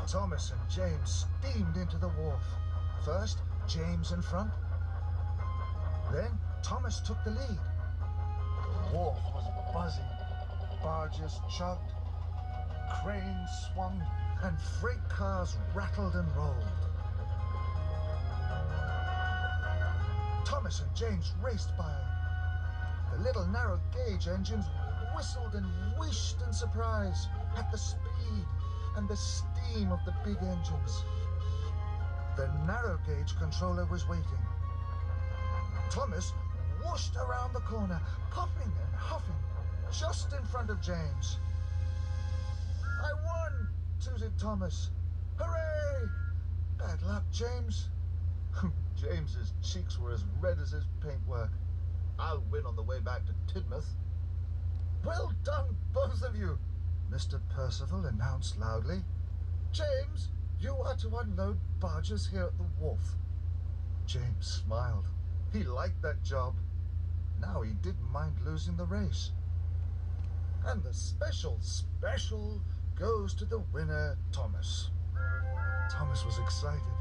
Thomas and James steamed into the wharf. First, James in front. Then, Thomas took the lead. The wharf was buzzing. Barges chugged, cranes swung, and freight cars rattled and rolled. Thomas and James raced by. The little narrow gauge engines whistled and whished in surprise at the speed and the steam of the big engines. The narrow gauge controller was waiting. Thomas whooshed around the corner, puffing and huffing, just in front of James. "I won!" tooted Thomas. "Hooray!" "Bad luck, James." James's cheeks were as red as his paintwork. "I'll win on the way back to Tidmouth." "Well done, both of you," Mr. Percival announced loudly. "James, you are to unload barges here at the wharf." James smiled. He liked that job. Now he didn't mind losing the race. And the special goes to the winner, Thomas. Thomas was excited.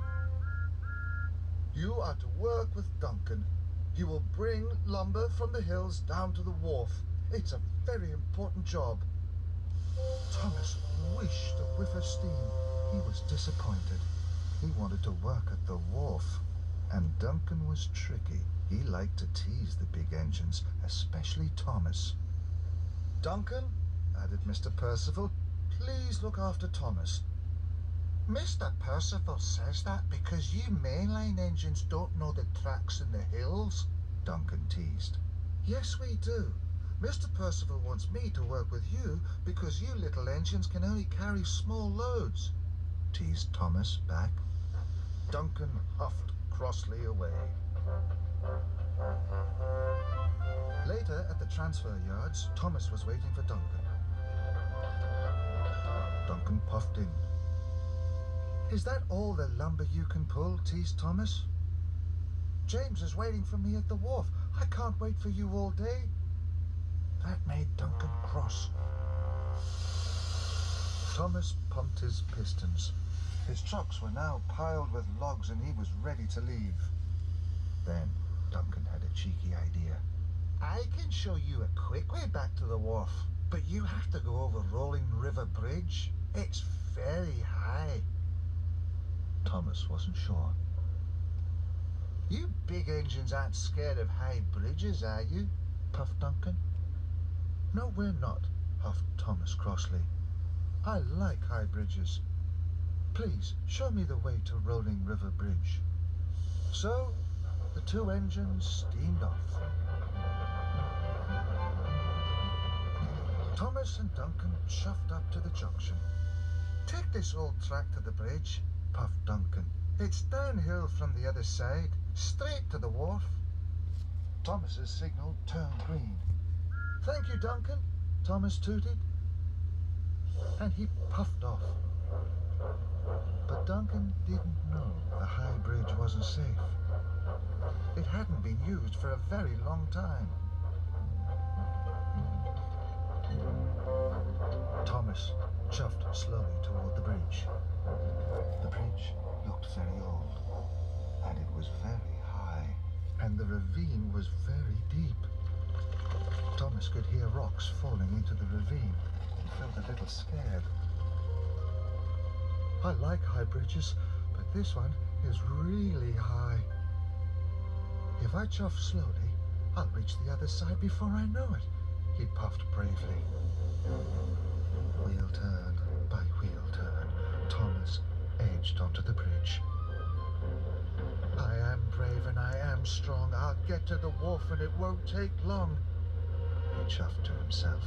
"You are to work with Duncan. He will bring lumber from the hills down to the wharf. It's a very important job." Thomas wished a whiff of steam. He was disappointed. He wanted to work at the wharf. And Duncan was tricky. He liked to tease the big engines, especially Thomas. "Duncan," added Mr. Percival, "please look after Thomas." "Mr. Percival says that because you mainline engines don't know the tracks in the hills," Duncan teased. "Yes, we do. Mr. Percival wants me to work with you because you little engines can only carry small loads," teased Thomas back. Duncan huffed crossly away. Later, at the transfer yards, Thomas was waiting for Duncan. Duncan puffed in. "Is that all the lumber you can pull?" teased Thomas. "James is waiting for me at the wharf. I can't wait for you all day." That made Duncan cross. Thomas pumped his pistons. His trucks were now piled with logs and he was ready to leave. Then Duncan had a cheeky idea. "I can show you a quick way back to the wharf, but you have to go over Rolling River Bridge. It's very high." Thomas wasn't sure. "You big engines aren't scared of high bridges, are you?" puffed Duncan. "No, we're not," huffed Thomas crossly. "I like high bridges. Please, show me the way to Rolling River Bridge." So, the two engines steamed off. Thomas and Duncan chuffed up to the junction. "Take this old track to the bridge," puffed Duncan. "It's downhill from the other side, straight to the wharf." Thomas's signal turned green. "Thank you, Duncan," Thomas tooted. And he puffed off. But Duncan didn't know the high bridge wasn't safe. It hadn't been used for a very long time. Thomas chuffed slowly toward the bridge. The bridge looked very old, and it was very high, and the ravine was very deep. Thomas could hear rocks falling into the ravine and felt a little scared. "I like high bridges, but this one is really high. If I chuff slowly, I'll reach the other side before I know it," he puffed bravely. Wheel turn by wheel turn, Thomas edged onto the bridge. "I am brave and I am strong. I'll get to the wharf and it won't take long," he chuffed to himself.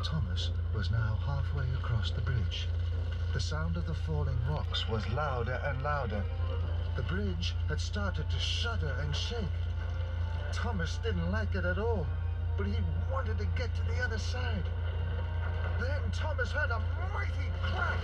Thomas was now halfway across the bridge. The sound of the falling rocks was louder and louder. The bridge had started to shudder and shake. Thomas didn't like it at all, but he wanted to get to the other side. Then Thomas heard a mighty crack.